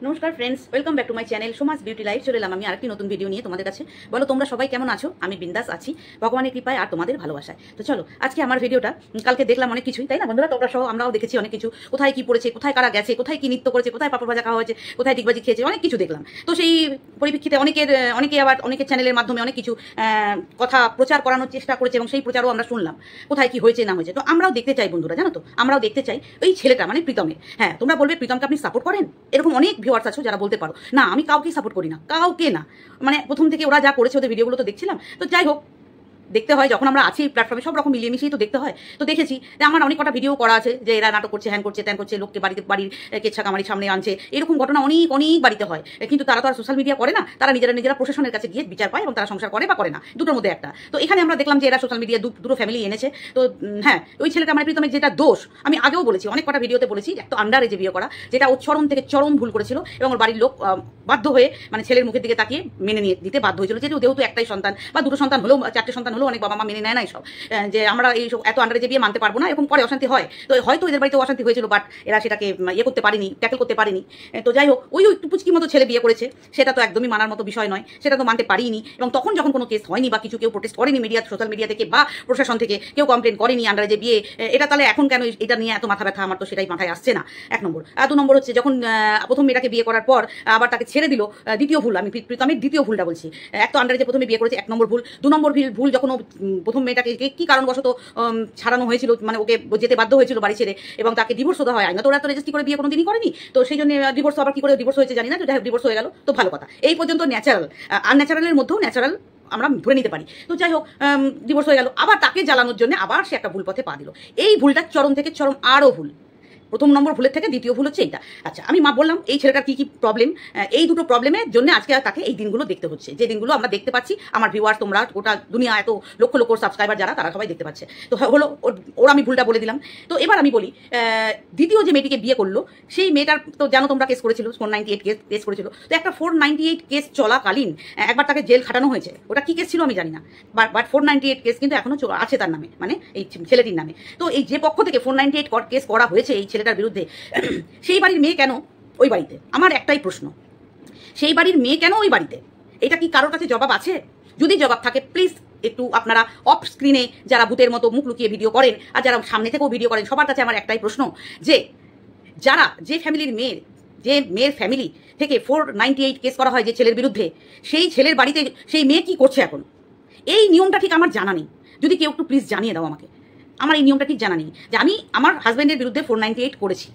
নমস্কার friends, welcome back to my channel Soma's beauty life. চলে এলাম আমি আরেকটি নতুন ভিডিও নিয়ে তোমাদের কাছে। বলো তোমরা সবাই কেমন আছো? আমি বিন্দাস আছি ভগবানের কৃপায় আর তোমাদের ভালোবাসায়। তো চলো আজকে আমার ভিডিওটা, কালকে দেখলাম অনেক কিছুই, তাই না বন্ধুরা? তোমরা সহ আমরাও দেখেছি অনেক কিছু, কোথায় কি পড়েছে, কোথায় কারা গেছে, কোথায় কি নৃত্য করেছে, কোথায় পাপড় ভাজা খাওয়া হয়েছে, কোথায় ডিগবাজি খেয়েছে, অনেক কিছু দেখলাম। তো সেই পরিপ্রেক্ষিতে অনেকে আবার অনেকের চ্যানেলের মাধ্যমে অনেক কিছু কথা প্রচার করানোর চেষ্টা করেছে এবং সেই প্রচারও আমরা শুনলাম কোথায় কি হয়েছে না হয়েছে। তো আমরাও দেখতে চাই বন্ধুরা, জানো তো, আমরাও দেখতে চাই ওই ছেলেটা মানে প্রীতমের। হ্যাঁ, তোমরা বলবে প্রীতমকে আপনি সাপোর্ট করেন? এরকম অনেক ভিউয়ার্স আছো যারা বলতে পারো না আমি কাউকে সাপোর্ট করি না, কাউকে না। মানে প্রথম থেকে ওরা যা করেছে ওদের ভিডিওগুলো তো দেখছিলাম। তো যাই হোক, দেখতে হয় যখন আমরা আছি প্ল্যাটফর্মে, সব রকম মিলিয়ে মিশিয়ে তো দেখতে হয়। তো দেখেছি যে আমার অনেক কটা ভিডিও করা আছে যে এরা নাটক করছে, হ্যান করছে, ত্যান করছে, লোককে বাড়ির কেচ্ছা কামারির সামনে আনছে, এরকম ঘটনা অনেক অনেক বাড়িতে হয়। কিন্তু তারা তো আর সোশ্যাল মিডিয়া করে না, তারা নিজেরা প্রশাসনের কাছে গিয়ে বিচার পায় এবং তারা সংসার করে বা করে না, দুটোর মধ্যে একটা। তো এখানে আমরা দেখলাম যে এরা সোশ্যাল মিডিয়া দুটো ফ্যামিলি এনেছে। তো হ্যাঁ, ওই ছেলেটা মানে প্রীতমের যেটা দোষ, আমি আগেও বলেছি, অনেক কটা ভিডিওতে বলেছি, একটা আন্ডারে যে বিয়ে করা, যেটা ও চরম থেকে চরম ভুল করেছিল এবং ওর বাড়ির লোক বাধ্য হয়ে মানে ছেলের মুখের দিকে তাকিয়ে মেনে নিয়ে দিতে বাধ্য হয়েছিল। যেহেতু একটাই সন্তান বা দুটো সন্তান হলেও, চারটে সন্তান হলেও অনেক বাবা মা মেনে নেয় না এইসব, যে আমরা এইসব এত আন্ডারে যে বিয়ে মানতে পারবো না, এরকম পরে অশান্তি হয়। তো হয়তো এদের বাড়িতে অশান্তি হয়েছিল, বাট এরা সেটাকে করতে পারেনি, ট্যাকেল করতে পারেনি। তো যাই হোক, ওই একটু পুচকি মতো ছেলে বিয়ে করেছে, সেটা তো একদমই মানার মতো বিষয় নয়, সেটা তো মানতে পারিনি। এবং তখন যখন কোনো কেস হয়নি বা কিছু কেউ প্রোটেস্ট করেনি সোশ্যাল মিডিয়া থেকে বা প্রশাসন থেকে কেউ কমপ্লেন করেনি আন্ডারে যে বিয়ে, এটা তাহলে এখন কেন এটা নিয়ে এত মাথা ব্যথা? আমার তো সেটাই মাথায় আসছে না, এক নম্বর। আর দু নম্বর হচ্ছে, যখন প্রথম মেয়েটাকে বিয়ে করার পর আবার তাকে ছেড়ে দিল, দ্বিতীয় ভুল, আমি প্রীতমের দ্বিতীয় ভুলটা বলছি। এক তো আন্ডারে যে প্রথমে বিয়ে করেছে, এক নম্বর ভুল। দু নম্বর ভুল যখন প্রথম মেয়েটাকে কি কারণবশত ছাড়ানো হয়েছিল, মানে ওকে যেতে বাধ্য হয়েছিল বাড়ি ছেড়ে, এবং তাকে ডিভোর্স হতে হয়। আইনত ওরা তো রেজিস্ট্রি করে বিয়ে কোনোদিনই করেনি, তো সেই জন্য ডিভোর্স আবার কি করে ডিভোর্স হয়েছে জানি না, তো যাই হোক ডিভোর্স হয়ে গেল, তো ভালো কথা। এই পর্যন্ত ন্যাচারাল, আনন্যাচারালের মধ্যেও ন্যাচারাল আমরা ধরে নিতে পারি। তো যাই হোক, ডিভোর্স হয়ে গেল, আবার তাকে জ্বালানোর জন্য আবার সে একটা ভুল পথে পা দিল। এই ভুলটা চরম থেকে চরম আরও ভুল। প্রথম নম্বর ভুলের থেকে দ্বিতীয় ভুল হচ্ছে এইটা। আচ্ছা, আমি বললাম এই ছেলেটার কি প্রবলেম, এই দুটো প্রবলেমের জন্য আজকে তাকে এই দিনগুলো দেখতে হচ্ছে, যে দিনগুলো আমরা দেখতে পাচ্ছি। আমার ভিউয়ার্স, তোমরা গোটা দুনিয়া এত লক্ষ লক্ষ সাবস্ক্রাইবার যারা, তারা সবাই দেখতে পাচ্ছে। তো হলো ওর আমি ভুলটা বলে দিলাম। তো এবার আমি বলি, দ্বিতীয় যে মেয়েটিকে বিয়ে করলো, সেই মেয়েটার তো জানো তোমরা কেস করেছিল, 498 কেস করেছিল। তো একটা 498 কেস চলাকালীন একবার তাকে জেল খাটানো হয়েছে। ওটা কি কেস ছিল আমি জানি না, বাট 498 কেস কিন্তু এখনো আছে তার নামে, মানে এই ছেলেটির নামে। তো এই যে পক্ষ থেকে 498 কেস করা হয়েছে এই ছেলেটার বিরুদ্ধে, সেই বাড়ির মেয়ে কেন ওই বাড়িতে? আমার একটাই প্রশ্ন, সেই বাড়ির মেয়ে কেন ওই বাড়িতে? এটা কি কারোর কাছে জবাব আছে? যদি জবাব থাকে প্লিজ একটু আপনারা অফ স্ক্রিনে যারা ভূতের মতো মুখ লুকিয়ে ভিডিও করেন আর যারা সামনে থেকেও ভিডিও করেন, সবার কাছে আমার একটাই প্রশ্ন, যে ফ্যামিলির মেয়ের, যে মেয়ের ফ্যামিলি থেকে 498 কেস করা হয় যে ছেলের বিরুদ্ধে, সেই ছেলের বাড়িতে সেই মেয়ে কি করছে এখন? এই নিয়মটা ঠিক আমার জানা নেই, যদি কেউ একটু প্লিজ জানিয়ে দাও আমাকে। আমার এই নিয়মটা ঠিক জানা নেই যে আমি আমার হাজব্যান্ডের বিরুদ্ধে 498 করেছি,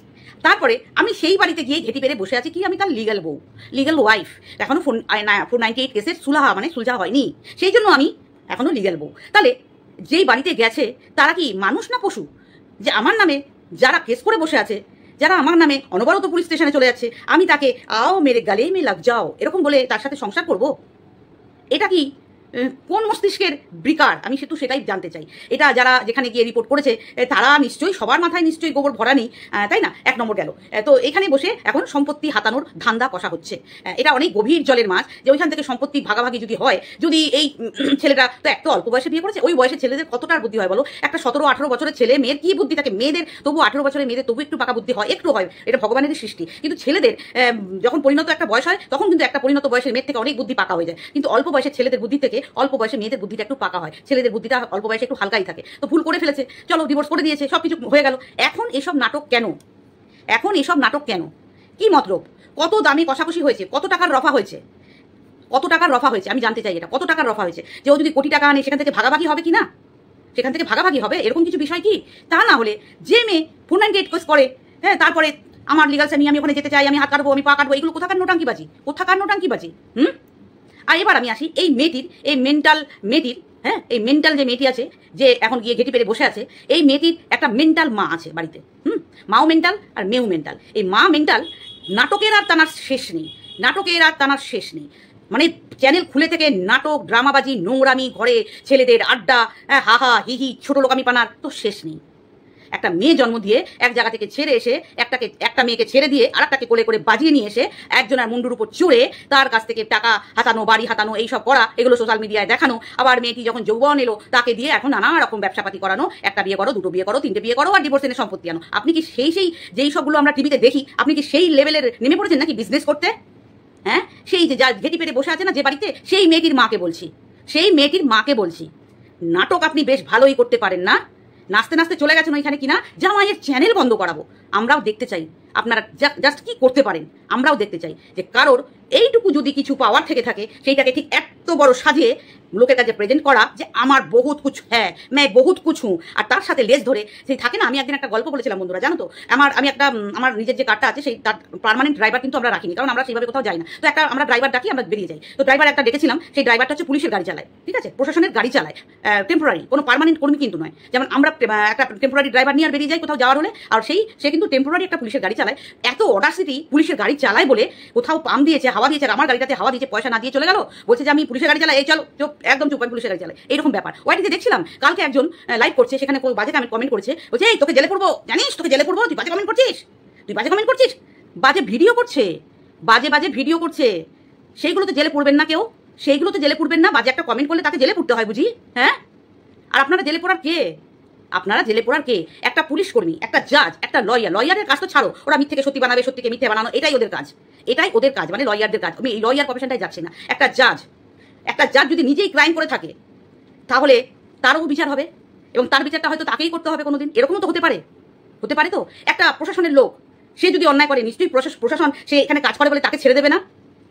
তারপরে আমি সেই বাড়িতে গিয়ে ঘেটি পেরে বসে আছি কি আমি তার লিগাল বউ, লিগাল ওয়াইফ। এখনো 498 কেসের সুলঝা হয়নি, সেই জন্য আমি এখনো লিগাল বউ। তাহলে যেই বাড়িতে গেছে তারা কি মানুষ না পশু? যে আমার নামে যারা কেস করে বসে আছে, যারা আমার নামে অনবরত পুলিশ স্টেশনে চলে যাচ্ছে, আমি তাকে আও মেরে গালে মে লাগ যাও এরকম বলে তার সাথে সংসার করব? এটা কি কোন মস্তিষ্কের বিকার? আমি সেটাই জানতে চাই। এটা যারা যেখানে গিয়ে রিপোর্ট করেছে তারা নিশ্চয়ই, সবার মাথায় নিশ্চয়ই গোবর ভরা নেই, তাই না? এক নম্বর গেল। তো এখানে বসে এখন সম্পত্তি হাতানোর ধান্দা কষা হচ্ছে। এটা অনেক গভীর জলের মাছ, যে ওইখান থেকে সম্পত্তি ভাগাভাগি যদি হয়, যদি এই ছেলেটা তো একটা অল্প বয়সে বিয়ে করেছে, ওই বয়সের ছেলেদের কতটার বুদ্ধি হয় বলো? একটা 17-18 বছরের ছেলে মেয়ের কি বুদ্ধি থাকে? মেয়েদের তবু 18 বছরের মেয়েদের তবু একটু পাকা বুদ্ধি হয়, একটু হয়, এটা ভগবানেরই সৃষ্টি। কিন্তু ছেলেদের যখন পরিণত একটা বয়স হয়, তখন কিন্তু একটা পরিণত বয়সের মেয়ের থেকে অনেক বুদ্ধি পাকা হয়ে যায়। কিন্তু অল্প বয়সের ছেলেদের বুদ্ধি থেকে অল্প বয়সে মেয়েদের বুদ্ধিটা একটু পাকা হয়, ছেলেদের বুদ্ধিটা অল্প বয়সে একটু হালকাই থাকে। তো ভুল করে ফেলেছে, চলো ডিভোর্স করে দিয়েছে, সবকিছু হয়ে গেল। এখন এসব নাটক কেন? এখন এসব নাটক কেন? কি মতলব? কত দামি কষাকষি হয়েছে, কত টাকার রফা হয়েছে, কত টাকার রফা হয়েছে? আমি জানতে চাই এটা, কত টাকার রফা হয়েছে? যে ও যদি কোটি টাকা আনে সেখান থেকে ভাগাভাগি হবে কি না? সেখান থেকে ভাগাভাগি হবে, এরকম কিছু বিষয় কি? তা না হলে যে মেয়ে 498 কেস করে, হ্যাঁ, তারপরে আমার লিগাল স্যামি, আমি ওখানে যেতে চাই, আমি হাত কাটবো, আমি পা কাটবো, এগুলো কোথাকার নোটাঙ্কিবাজি, কোথাকার নোটাঙ্কিবাজি? আর এবার আমি আসি এই মেয়েটির, এই মেন্টাল মেয়েটির, হ্যাঁ, এই মেন্টাল যে মেয়েটি আছে, যে এখন গিয়ে ঘেটি পেরে বসে আছে, এই মেয়েটির একটা মেন্টাল মা আছে বাড়িতে। মাও মেন্টাল আর মেয়েও মেন্টাল। এই মা মেন্টাল, নাটকের আর তানার শেষ নেই, নাটকের আর তানার শেষ নেই। মানে চ্যানেল খুলে থেকে নাটক, ড্রামাবাজি, নোংরামি, ঘরে ছেলেদের আড্ডা, হাহা হিহি, ছোট লোকামি পানার তো শেষ নেই। একটা মেয়ে জন্ম দিয়ে এক জায়গা থেকে ছেড়ে এসে একটা মেয়েকে ছেড়ে দিয়ে আর একটাকে কোলে করে বাজিয়ে নিয়ে এসে একজনের মুন্ডুর উপর চড়ে তার কাছ থেকে টাকা হাতানো, বাড়ি হাতানো, এইসব করা, এগুলো সোশ্যাল মিডিয়ায় দেখানো। আবার মেয়েটি যখন যৌবন এলো তাকে দিয়ে এখন নানা রকম ব্যবসাপাতি করানো, একটা বিয়ে করো, দুটো বিয়ে করো, তিনটে বিয়ে করো, আর ডিভোর্স এনে সম্পত্তি আনো। আপনি কি যেই সবগুলো আমরা টিভিতে দেখি, আপনি কি সেই লেভেলের নেমে পড়েছেন নাকি বিজনেস করতে? হ্যাঁ, সেই যে যা ঘেটি পেটে বসে আছে না যে বাড়িতে, সেই মেয়েটির মাকে বলছি নাটক আপনি বেশ ভালোই করতে পারেন না? নাচতে নাচতে চলে গেছেন ওইখানে কিনা জামাইয়ের চ্যানেল বন্ধ করাবো। আমরাও দেখতে চাই আপনারা জাস্ট কি করতে পারেন, আমরাও দেখতে চাই যে কারোর এইটুকু যদি কিছু পাওয়ার থেকে থাকে সেইটাকে ঠিক এত বড় সাজিয়ে লোকের কাছে প্রেজেন্ট করা যে আমার বহুত কুছ হ্যাঁ, मैं বহুত কুছ হুঁ, আর তার সাথে লেজ ধরে সেই থাকে না। আমি একদিন একটা গল্প বলেছিলাম বন্ধুরা, জানো তো, আমার নিজের যে কারটা আছে সেই তার পার্মানেন্ট ড্রাইভার কিন্তু আমরা রাখিনি, কারণ আমরা সেইভাবে কোথাও যাই না। তো আমরা ড্রাইভার ডাকি, আমরা বেরিয়ে যাই। তো ড্রাইভার একটা ডেকেছিলাম, সেই ড্রাইভারটা হচ্ছে পুলিশের গাড়ি চালায়, ঠিক আছে, প্রশাসনের গাড়ি চালায়, টেম্পোরারি, কোনো পার্মানেন্ট কর্মী কিন্তু নয়। যেমন আমরা একটা টেম্পোরারি ড্রাইভার নিয়ে আর বেরিয়ে যাই কোথাও যাওয়ার হলে, আর সে কিন্তু টেম্পোরারি একটা পুলিশের গাড়ি চালায়। এত অডাসিটি পুলিশের গাড়ি চালায় বলে কোথাও পাম দিয়েছে, হাওয়া দিয়েছে, আর আমার গাড়িটাতে হাওয়া দিয়েছে, পয়সা না দিয়ে চলে গেল, বলছে যে আমি পুলিশের গাড়ি চালাই, এই চলো চুপ, একদম চুপ, আমি পুলিশের গাড়ি চালাই, এইরকম ব্যাপার। ওয়াইটিতে দেখছিলাম কালকে একজন লাইভ করছে, সেখানে বাজে কমেন্ট করেছে, বলছে এই তোকে জেলে পড়বো, জানিস তোকে জেলে পড়বো, তুই বাজে কমেন্ট করছিস, বাজে ভিডিও করছে, বাজে ভিডিও করছে। সেইগুলোতে জেলে পড়বেন না কেউ, সেইগুলোতে জেলে পড়বেন না। বাজে একটা কমেন্ট করলে তাকে জেলে পড়তে হয় বুঝি? হ্যাঁ, আর আপনারা জেলে পড়ার কে? একটা পুলিশ কর্মী, একটা জাজ, একটা লয়ারের কাজ তো ছাড়ো, ওরা মিথ্যেকে সত্যি বানাবে, সত্যিকে মিথ্যে বানানো, এটাই ওদের কাজ, মানে লয়ারদের কাজ। আমি এই লয়ার প্রফেশনটাই যাচ্ছি না। একটা জাজ যদি নিজেই ক্রাইম করে থাকে তাহলে তারও বিচার হবে, এবং তার বিচারটা হয়তো তাকেই করতে হবে কোনোদিন, এরকমও তো হতে পারে তো। একটা প্রশাসনের লোক, সে যদি অন্যায় করে, নিশ্চয়ই প্রশাসন সে এখানে কাজ করে বলে তাকে ছেড়ে দেবে না,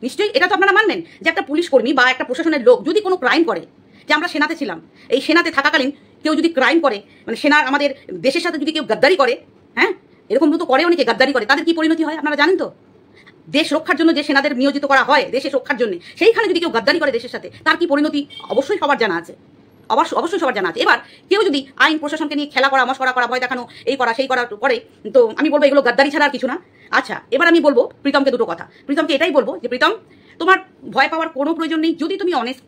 নিশ্চয়ই। এটা তো আপনারা মানবেন যে একটা পুলিশ কর্মী বা একটা প্রশাসনের লোক যদি কোনো ক্রাইম করে, যে আমরা সেনাতে ছিলাম, এই সেনাতে থাকাকালীন কেউ যদি ক্রাইম করে, মানে সেনার আমাদের দেশের সাথে যদি কেউ গাদ্দারি করে, হ্যাঁ, এরকম তো করে, অনেকে গাদ্দারি করে, তাদের কি পরিণতি হয় আপনারা জানেন তো? দেশ রক্ষার জন্য যে সেনাদের নিয়োজিত করা হয় দেশের রক্ষার জন্য, সেইখানে যদি কেউ গাদ্দারি করে দেশের সাথে, তার কি পরিণতি অবশ্যই সবার জানা আছে, অবশ্যই সবার জানা আছে। এবার কেউ যদি আইন প্রশাসনকে নিয়ে খেলা করা, মশকরা করা, ভয় দেখানো, এই করা সেই করা করে, তো আমি বলবো এগুলো গাদ্দারি ছাড়া আর কিছু না। আচ্ছা, এবার আমি বলবো প্রীতমকে দুটো কথা। প্রীতমকে এটাই বলবো যে প্রীতম, তোমার ভয় পাওয়ার কোনো প্রয়োজন নেই যদি তুমি অনেস্ট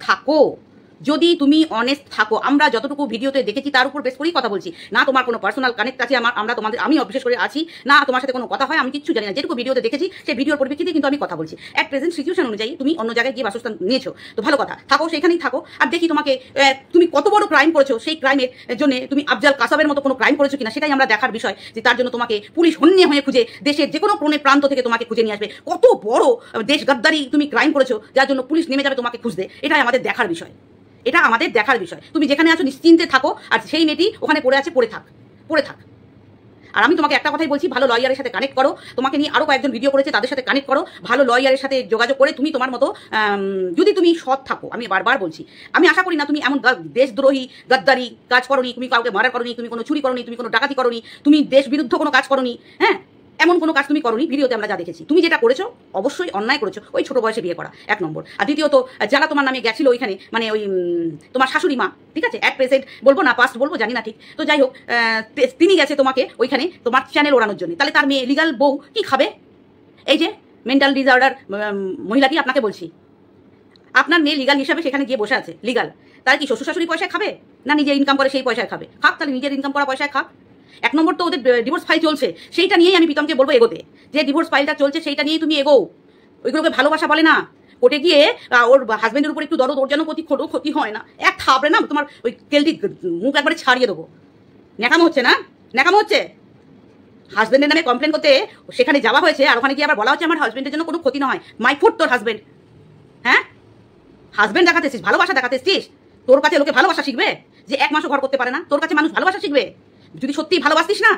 থাকো। আমরা যতটুকু ভিডিওতে দেখেছি তার উপর বেশ করেই কথা বলছি না। তোমার কোনো পার্সোনাল কানেক্ট আছে আমি বিশেষ করে আছি না, তোমার সাথে কোনো কথা হয় আমি কিচ্ছু জানি না। যেটুকু ভিডিওতে দেখেছি সেই ভিডিওর পরিপ্রেক্ষিতে কিন্তু আমি কথা বলছি। এক প্রেজেন্ট সিচুয়েশন অনুযায়ী তুমি অন্য জায়গায় গিয়ে বাসস্থান নিয়েছো, তো ভালো কথা, থাকো সেখানেই থাকো। আর দেখি তুমি কত বড় ক্রাইম করেছো, সেই ক্রাইমের জন্য তুমি আফজাল কাসাবের মতো কোনো ক্রাইম করেছো কিনা, সেটাই আমরা দেখার বিষয়। যে তার জন্য তোমাকে পুলিশ হন্যে হয়ে খুঁজে দেশের যে কোনো প্রান্ত থেকে তোমাকে খুঁজে নিয়ে আসবে। কত বড় দেশ গাদ্দারি তুমি ক্রাইম করেছো যার জন্য পুলিশ নেমে যাবে তোমাকে খুঁজতে, এটাই আমাদের দেখার বিষয়। তুমি যেখানে আছো নিশ্চিন্তে থাকো, আর সেই মেয়েটি ওখানে পড়ে আছে, পড়ে থাক। আর আমি তোমাকে একটা কথাই বলছি, ভালো লয়ারের সাথে কানেক্ট করো। তোমাকে নিয়ে আরো কয়েকজন ভিডিও করেছে, তাদের সাথে কানেক্ট করো, ভালো লয়ারের সাথে যোগাযোগ করে তুমি তোমার মতো যদি তুমি সৎ থাকো, আমি বারবার বলছি, আমি আশা করি না তুমি এমন দেশদ্রোহী গাদ্দারি কাজ করোনি, তুমি কাউকে মারার করোনি, তুমি কোনো চুরি করোনি, তুমি কোনো ডাকাতি করোনি, তুমি দেশ বিরুদ্ধ কোনো কাজ করোনি, হ্যাঁ, এমন কোনো কাজ তুমি করোনি। ভিডিওতে আমরা যা দেখেছি, তুমি যেটা করেছো অবশ্যই অন্যায় করেছো, ওই ছোট বয়সে বিয়ে করা, এক নম্বর। আর দ্বিতীয়ত, যারা তোমার নামে গেছিল ওইখানে, মানে ওই তোমার শাশুড়ি মা, ঠিক আছে, এক প্রেজেন্ট বলবো না পাস্ট বলবো জানি না ঠিক, তো যাই হোক, তিনি গেছে তোমাকে ওইখানে তোমার চ্যানেল ওড়ানোর জন্য। তাহলে তার মেয়ে লিগাল বউ কি খাবে? এই যে মেন্টাল ডিসঅর্ডার মহিলাটি, আপনাকে বলছি, আপনার মেয়ে লিগাল হিসাবে সেখানে গিয়ে বসে আছে, লিগাল। তার কি শ্বশুর শাশুড়ি পয়সায় খাবে, না নিজে ইনকাম করে সেই পয়সায় খাবে? খাক, তাহলে নিজের ইনকাম করা পয়সায় খাক। এক নম্বর তো ওদের ডিভোর্স ফাইল চলছে, সেইটা নিয়েই আমি প্রীতমকে বলবো এগোতে, যে ডিভোর্স ফাইলটা চলছে সেইটা নিয়েই তুমি এগো। ওইগুলোকে ভালোবাসা বলে না। কোর্টে গিয়ে ওর হাজবেন্ডের উপর একটু দরদ, ওর যেন ক্ষতি হয় না, এক থাপড়ে না তোমার ওই কেলটি মুখ একবারে ছাড়িয়ে দেবো। ন্যাকামো হচ্ছে হাজবেন্ডের নামে কমপ্লেন করতে সেখানে যাওয়া হয়েছে, আর ওখানে গিয়ে আবার বলা হচ্ছে আমার হাজবেন্ডের জন্য কোনো ক্ষতি নয়। মাই ফুট তোর হাজবেন্ড, হ্যাঁ, হাজবেন্ড দেখাতেছিস, ভালোবাসা দেখাতেছিস। তোর কাছে লোকে ভালোবাসা শিখবে? যে এক মাসও ঘর করতে পারে না, তোর কাছে মানুষ ভালোবাসা শিখবে? যদি সত্যিই ভালোবাসতিস না,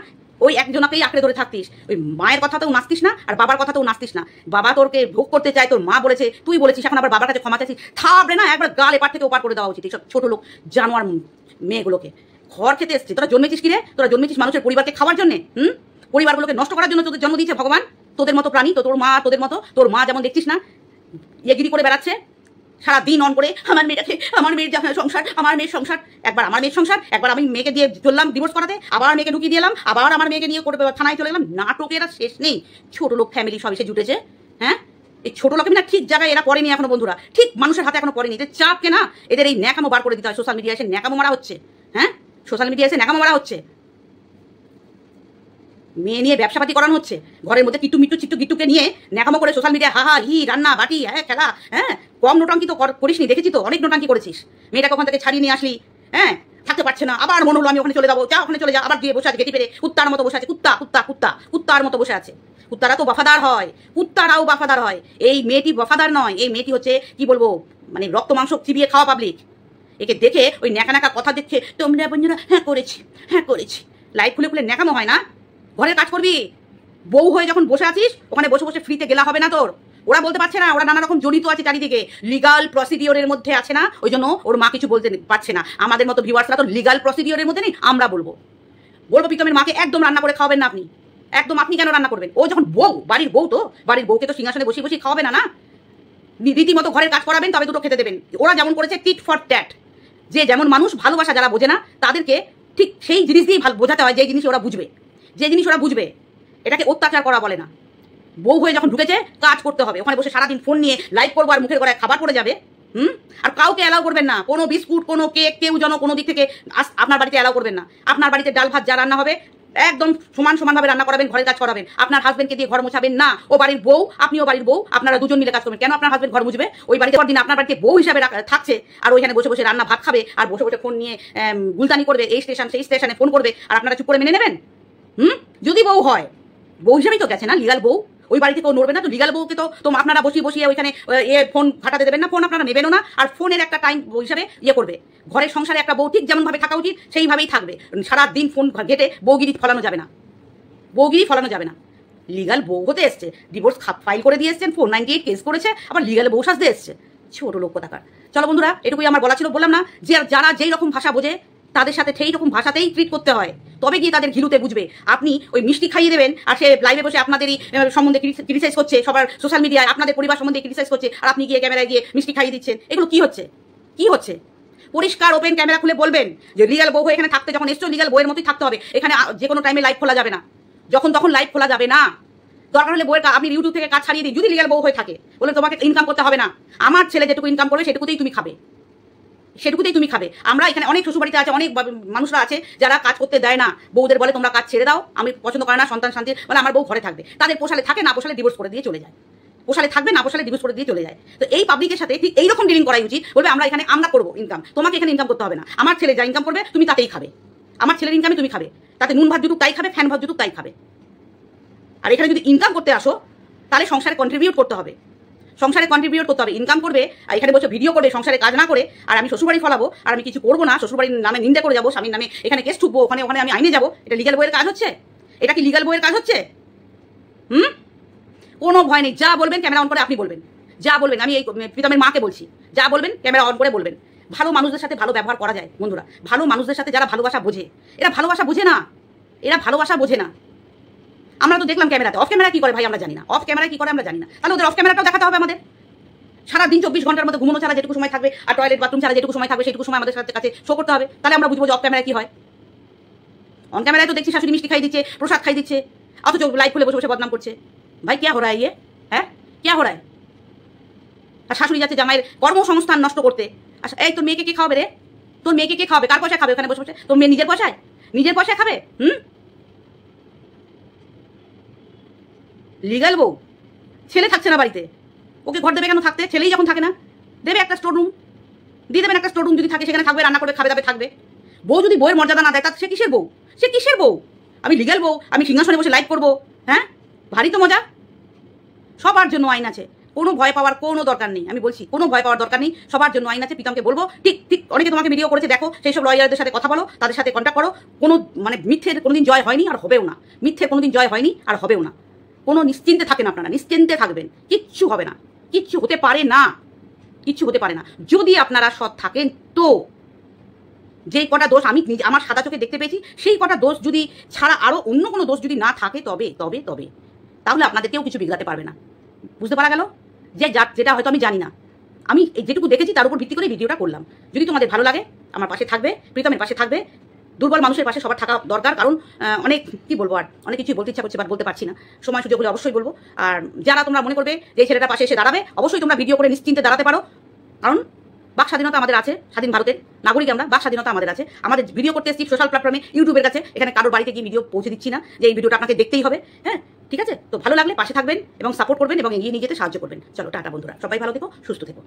ওই একজনকেই আঁকড়ে ধরে থাকতিস, ওই মায়ের কথাতেও নাচতিস না, আর বাবার কথাতেও নাচতিস না। বাবা তোরকে ভোগ করতে চায়, তোর মা বলেছে, তুই বলেছিস, এখন আবার বাবার কাছে ক্ষমা চাইছিস। থাপড়ে না একবার গাল এপার থেকে ওপার করে দেওয়া উচিত এইসব ছোট লোক জানোয়ার মেয়েগুলোকে। ঘর খেতে এসছে, তোরা জন্মেছিস কি রে? তোরা জন্মেছিস মানুষের পরিবারকে খাওয়ার জন্য, পরিবারগুলোকে নষ্ট করার জন্য তোদের জন্ম দিয়েছে ভগবান। তোদের মতো প্রাণী তো তোর মা যেমন দেখছিস না এগিরি করে বেড়াচ্ছে সারা দিন অন করে, আমার মেয়ের সংসার, আমার মেয়ের সংসার। একবার আমার মেয়ের সংসার, একবার আমি মেয়েকে দিয়ে চললাম ডিভোর্স করাতে, আবার মেয়েকে ঢুকিয়ে দিলাম, আবার আমার মেয়েকে নিয়ে থানায় চলে গেলাম। নাটকের শেষ নেই। ছোট লোক ফ্যামিলি সব এসে জুটেছে, হ্যাঁ। এই ছোট লোক না ঠিক জায়গায় এরা পড়েনি এখনো বন্ধুরা, ঠিক মানুষের হাতে এখনো পড়েনি। এদের চাপকে না, এদের এই ন্যাকামো বার করে দিতে হয়। সোশ্যাল মিডিয়া এসে ন্যাকামো মারা হচ্ছে, হ্যাঁ, সোশ্যাল মিডিয়া এসে ন্যাকামো মারা হচ্ছে। মেয়ে নিয়ে ব্যবসাপাতি করানো হচ্ছে, ঘরের মধ্যে কিট্টু মিট্টু চিট্টু গিট্টুকে নিয়ে ন্যাকামো করে সোশ্যাল মিডিয়ায় হা হা হি রান্না বাটি হ্যাঁ খেলা, হ্যাঁ কম নোটাঙ্কি তো করিসনি, দেখেছি তো অনেক নোটাঙ্কি করেছিস। মেয়েটাকে ওখান থেকে ছাড়িয়ে নিয়ে আসলি, হ্যাঁ থাকতে পারছে না, আবার মনে হলো আমি ওখানে চলে যাবো, যা ওখানে চলে যা, আবার দিয়ে বসে আছে গেটি পেরে কুত্তার মতো বসে আছে, কুত্তার মতো বসে আছে। কুত্তারা তো বফাদার হয়, কুত্তারাও বফাদার হয়, এই মেয়েটি বফাদার নয়, এই মেয়েটি হচ্ছে কি বলবো মানে রক্ত মাংস চিবিয়ে খাওয়া পাবলিক। একে দেখে ওই ন্যাকা কথা দেখছে তোমরা বন্ধুরা হ্যাঁ করেছি লাইট খুলে খুলে ন্যাকামো হয় না। ঘরের কাজ করবি, বউ হয়ে যখন বসে আছিস ওখানে বসে বসে ফ্রিতে গেলা হবে না তোর। ওরা বলতে পারছে না, ওরা নানা রকম জড়িত আছে চারিদিকে, লিগাল প্রসিডিওরের মধ্যে আছে না, ওই জন্য ওর মা কিছু বলতে পারছে না। আমাদের মতো ভিউয়ার্সরা তো লিগাল প্রসিডিওরের মধ্যে নেই, আমরা বলবো প্রীতমের মাকে একদম রান্না করে খাওয়াবেন না আপনি, একদম। আপনি কেন রান্না করবেন? ও যখন বউ, বাড়ির বউ, তো বাড়ির বউকে তো সিংহাসনে বসে বসে খাওয়াবে না, না রীতিমতো ঘরের কাজ করাবেন, তবে দুটো খেতে দেবেন। ওরা যেমন করেছে টিট ফর ট্যাট, যে যেমন মানুষ ভালোবাসা যারা বোঝে না তাদেরকে ঠিক সেই জিনিস দিয়েই বোঝাতে হয়, যে জিনিস ওরা বুঝবে, যে জিনিস ওরা বুঝবে। এটাকে অত্যাচার করা বলে না। বউ হয়ে যখন ঢুকেছে কাজ করতে হবে, ওখানে বসে সারাদিন ফোন নিয়ে লাইভ করবো আর মুখের গড়ায় খাবার পড়ে যাবে। আর কাউকে অ্যালাউ করবেন না, কোনো বিস্কুট কোনো কেক কেউ যেন কোনো দিক থেকে আপনার বাড়িতে অ্যালাউ করবেন না। আপনার বাড়িতে ডাল ভাত যা রান্না হবে একদম সমানভাবে রান্না করাবেন, ঘরের কাজ করাবেন। আপনার হাজবেন্ডকে দিয়ে ঘর মোছাবেন না, ও বাড়ির বউ আপনিও বাড়ির বউ, আপনারা দুজন মিলে কাজ করবেন। কেন আপনার হাজবেন্ড ঘর মুছবে? ওই বাড়িতে দিন আপনার বাড়িতে বউ হিসাবে থাকছে, আর ওইখানে বসে বসে রান্না ভাত খাবে আর বসে বসে ফোন নিয়ে গুলতানি করবে, এই স্টেশন সেই স্টেশনে ফোন করবে, আর আপনারা চুপ করে মেনে নেবেন? যদি বউ হয়, বউ হিসাবেই তো গেছে না, লিগাল বউ, ওই বাড়িতে কেউ নড়বে না তো। লিগাল বউকে তো আপনারা বসিয়ে ওইখানে ফোন ঘাটাতে দেবেন না, ফোন আপনারা নেবেনও না, আর ফোনের একটা টাইম হিসাবে করবে। ঘরের সংসারে একটা বউ ঠিক যেমনভাবে থাকা উচিত সেইভাবেই থাকবে, সারাদিন ফোন ঘেটে বউগিরি ফলানো যাবে না। লিগাল বউ হতে এসছে, ডিভোর্স ফাইল করে দিয়ে এসছেন, 498 কেস করেছে, আবার লিগাল বউ সাজতে এসছে, ছোট লোক কোথাকার। চলো বন্ধুরা, এটুকুই আমার বলা ছিল। বললাম না যে যারা যেই রকম ভাষা বোঝে তাদের সাথে সেই রকম ভাষাতেই ট্রিট করতে হয়, তবে গিয়ে তাদের ঘিলুতে বুঝবে। আপনি ওই মিষ্টি খাইয়ে দেবেন আর সে লাইভে বসে আপনাদেরই সম্বন্ধে ক্রিটিসাইজ করছে, সবার সোশ্যাল মিডিয়ায় আপনাদের পরিবার সম্বন্ধে ক্রিটিসাইজ করছে, আর আপনি গিয়ে ক্যামেরায় গিয়ে মিষ্টি খাইয়ে দিচ্ছেন। এগুলো কি হচ্ছে? পরিষ্কার ওপেন ক্যামেরা খুলে বলবেন যে লিগাল বউ এখানে থাকতে যখন এসছো লিগাল বউয়ের মতোই থাকতে হবে, এখানে যে কোনো টাইমে লাইভ খোলা যাবে না, যখন তখন লাইভ খোলা যাবে না। দরকার হলে বউয়ের আপনি ইউটিউব থেকে কাজ ছাড়িয়ে দিন, যদি লিগাল বউ হয়ে থাকে, বলে তোমাকে ইনকাম করতে হবে না, আমার ছেলে যেটুকু ইনকাম করবে সেটুকুতেই তুমি খাবে। আমরা এখানে অনেক শ্বশুরবাড়িতে আছে, অনেক মানুষরা আছে যারা কাজ করতে দেয় না, বউদের বলে তোমরা কাজ ছেড়ে দাও, আমি পছন্দ করে না, সন্তান শান্তির বলে আমার বউ ঘরে থাকবে। তাদের পোষালে থাকে, না পোষালে ডিভোর্স করে দিয়ে চলে যায়, পোষালে থাকবে না পোষালে ডিভোর্স করে দিয়ে চলে যায়। তো এই পাবলিকের সাথে ঠিক এইরকম ডিলিং করাই উচিত। বলবে আমরা করবো ইনকাম, তোমাকে এখানে ইনকাম করতে হবে না, আমার ছেলে যা ইনকাম করবে তুমি তাতেই খাবে, আমার ছেলের ইনকামে তুমি খাবে, তাতে নুন ভাত যুটুক তাই খাবে, ফ্যান ভাত যুটুক তাই খাবে। আর এখানে যদি ইনকাম করতে আসো তাহলে সংসারে কন্ট্রিবিউট করতে হবে, ইনকাম করবে, আর এখানে বসে ভিডিও করবে সংসারে কাজ না করে, আর আমি শ্বশুরবাড়ি ফলাবো আর আমি কিছু করবো না, শ্বশুরবাড়ির নামে নিন্দা করে যাবো, স্বামীর নামে এখানে কেস ঠুকবো, ওখানে আমি আইনে যাবো, এটা লিগাল বইয়ের কাজ হচ্ছে? এটা কি লিগাল বইয়ের কাজ হচ্ছে? কোনো ভয় নেই, যা বলবেন ক্যামেরা অন করে আপনি বলবেন, যা বলবেন। আমি এই প্রীতমের মাকে বলছি, যা বলবেন ক্যামেরা অন করে বলবেন। ভালো মানুষদের সাথে ভালো ব্যবহার করা যায় বন্ধুরা, ভালো মানুষদের সাথে যারা ভালোবাসা বোঝে। এরা ভালোবাসা বোঝে না, আমরা তো দেখলাম ক্যামেরাতে, অফ ক্যামেরা কি করে ভাই আমরা জানি না, তাহলে ওদের অফ ক্যামেরাটাও দেখাতে হবে আমাদের। সারাদিন 24 ঘন্টার মধ্যে ঘুমানো ছাড়া যেটুকু সময় থাকবে আর টয়লেট বাথরুম ছাড়া যেটুকু সময় থাকবে সেটুকু সময় আমাদের কাছে শো করতে হবে, তাহলে আমরা বুঝবো যে অফ ক্যামেরা কি হয়। অন ক্যামেরায় তো দেখছি শাশুড়ি মিষ্টি খাই দিচ্ছে, প্রসাদ খাই দিচ্ছে, অথচ লাইভ খুলে বসে বসে বদনাম করছে। ভাই क्या हो रहा है ये? হ্যাঁ क्या हो रहा है? আর শাশুড়ি যাচ্ছে জামাইয়ের কর্মসংস্থান নষ্ট করতে। আচ্ছা এই তোর মেয়েকে কে খাওয়াবে রে? তোর মেয়েকে কে খাওয়াবে? কার পয়সায় খাবে ওখানে বসে বসে? তোর মেয়ে নিজের পয়সায় খাবে? লিগাল বউ, ছেলে থাকছে না বাড়িতে, ওকে ঘর দেবে কেন থাকতে? ছেলেই যখন থাকে না, দেবে একটা স্টোর রুম, দিয়ে দেবেন একটা স্টোর রুম, যদি থাকে সেখানে থাকবে, রান্না করে খাবে দাবে থাকবে। বউ যদি বউয়ের মর্যাদা না দেয় তা সে কিসের বউ? আমি লিগাল বউ, আমি সিংহাসনে বসে লাইভ করবো, হ্যাঁ ভারী তো মজা। সবার জন্য আইন আছে, কোনো ভয় পাওয়ার কোনো দরকার নেই। আমি বলছি কোনো ভয় পাওয়ার দরকার নেই, সবার জন্য আইন আছে। প্রীতমকে বলবো ঠিক অনেকে তোমাকে ভিডিও করেছে, দেখো সেই সব লয়ারদের সাথে কথা বলো, তাদের সাথে কন্ট্যাক্ট করো। কোনো মিথ্যের কোনোদিন জয় হয়নি আর হবেও না, কোনো নিশ্চিন্তে থাকেন আপনারা, নিশ্চিন্তে থাকবেন, কিচ্ছু হবে না, কিচ্ছু হতে পারে না যদি আপনারা সৎ থাকেন। তো যে কটা দোষ আমি আমার সাদা চোখে দেখতে পেয়েছি, সেই কটা দোষ যদি ছাড়া আরো অন্য কোনো দোষ যদি না থাকে তবে তাহলে আপনাদের কেউ কিছু বিগড়াতে পারবে না। বুঝতে পারা গেল? যেটা হয়তো আমি জানি না, আমি যেটুকু দেখেছি তার উপর ভিত্তি করে ভিডিওটা করলাম। যদি তোমাদের ভালো লাগে আমার পাশে থাকবে, প্রীতমের পাশে থাকবে। দুর্বল মানুষের পাশে সবার থাকা দরকার, কারণ অনেক কি বলবো, আর অনেক কিছু বলতে ইচ্ছা করছে বাট বলতে পারছি না, সময় সুযোগ হলে অবশ্যই বলবো। আর যারা তোমরা মনে করবে যে ছেলেটা পাশে এসে দাঁড়াবে, অবশ্যই তোমরা ভিডিও করে নিশ্চিন্তে দাঁড়াতে পারো, কারণ বাক স্বাধীনতা আমাদের আছে, স্বাধীন ভারতের নাগরিক আমরা, বাক স্বাধীনতা আমাদের আছে। আমাদের ভিডিও করতে এসেছি সোশ্যাল প্ল্যাটফর্মে, ইউটিউবের কাছে, এখানে কারোর বাড়িতে গিয়ে ভিডিও পৌঁছে দিচ্ছি না যে এই ভিডিওটা আপনাকে দেখতেই হবে। হ্যাঁ, ঠিক আছে? তো ভালো লাগলে পাশে থাকবেন এবং সাপোর্ট করবেন এবং এগিয়ে নিয়ে যেতে সাহায্য করবেন। চলো টাটা বন্ধুরা, সবাই ভালো থেকো, সুস্থ থেকো।